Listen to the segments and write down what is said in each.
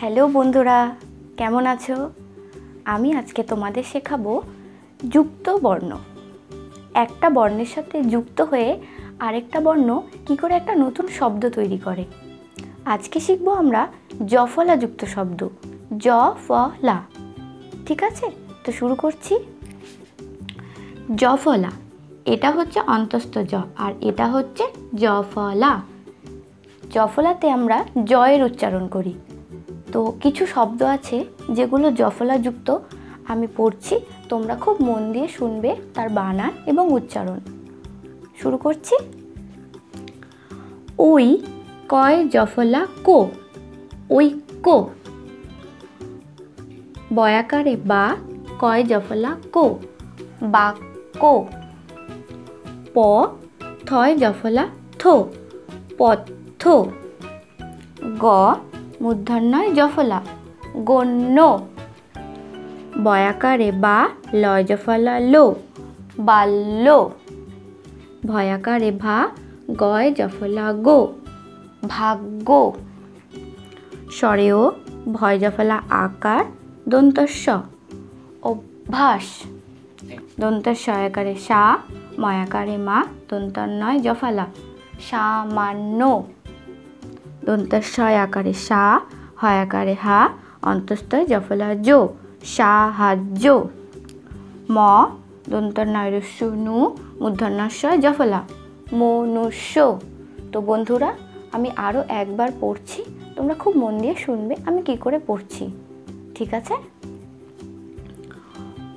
Hello বন্ধুরা, কেমন আছো? আমি আজকে তোমাদের শেখাবো যুক্ত বর্ণ। একটা বর্ণের সাথে যুক্ত হয়ে আরেকটা বর্ণ কি করে একটা নতুন শব্দ তৈরি করে। আজকে শিখবো আমরা জফলা যুক্ত শব্দ, জফলা। ঠিক আছে, তো শুরু করছি। জফলা, এটা হচ্ছে অন্তস্থ জ আর এটা হচ্ছে জফলা। জফলাতে আমরা জয়ের উচ্চারণ করি। তো কিছু শব্দ আছে যেগুলো জফলা যুক্ত, আমি পড়ছি, তোমরা খুব মন দিয়ে শুনবে তার বানান এবং উচ্চারণ। শুরু করছি। ওই কয় জফলা কো, ওই কো। বয়াকারে বা কয় জফলা কো, বা কো। প থয় জফলা থো, পথ্য। গ মূর্ধন্যয় জফলা, গণ্য। বয়াকারে বা লয় জফলা লো, বাল্য। ভয়াকারে ভা গয় জফলা গো, ভাগ্য। স্বরেও ভয় জফলা আকার, দন্তস্ব, অভ্যাস। দন্তস্ব আকারে সা, ময়াকারে মা, দন্তন্যয় জফলা, সামান্য। দন্তস্ব আকারে সা, হয়াকারে হা, অন্তস্থয় জফলা জো, সাহায্য। ম দন্তন্যয় রস্যু নু, মূর্ধন্যস্ব জফলা, মনুষ্য। তো বন্ধুরা, আমি আরও একবার পড়ছি, তোমরা খুব মন দিয়ে শুনবে আমি কি করে পড়ছি। ঠিক আছে।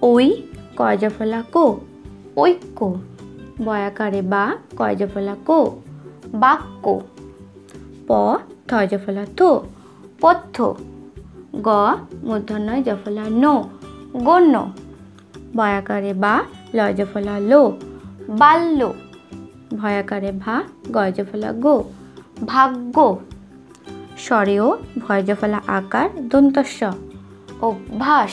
ওই কয় জফলা কো, ঐক্য। বয়াকারে বা কয় জফলা কো, বাক্য। প থয় জফলা থো, পথ্য। গ মূর্ধন্যয় জফলা নো, গণ্য। বয়াকারে বা লয় জফলা লো, বাল্য। ভয়াকারে ভা গয় জফলা গো, ভাগ্য। স্বরেও ভয় জফলা আকার, দন্তস্ব, অভ্যাস।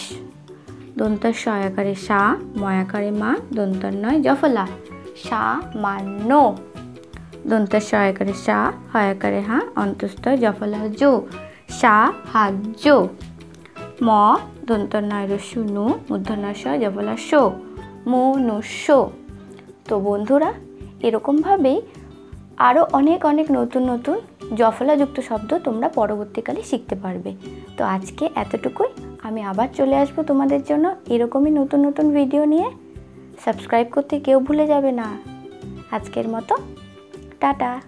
দন্তস্ব আকারে সা, ময়াকারে মা, দন্তন্যয় জফলা, সামান্য। দন্তস্ব আকারে সা, হয়াকারে হা, অন্তস্থ জফলা জো, সাহায্য। ম দন্তন্যয় রস্যু নু, মূর্ধন্যস্ব জফলা শো, মনুষ্য। তো বন্ধুরা, এরকমভাবেই আরও অনেক অনেক নতুন নতুন জফলাযুক্ত শব্দ তোমরা পরবর্তীকালে শিখতে পারবে। তো আজকে এতটুকুই। আমি আবার চলে আসবো তোমাদের জন্য এরকমই নতুন নতুন ভিডিও নিয়ে। সাবস্ক্রাইব করতে কেউ ভুলে যাবে না। আজকের মতো টাটা।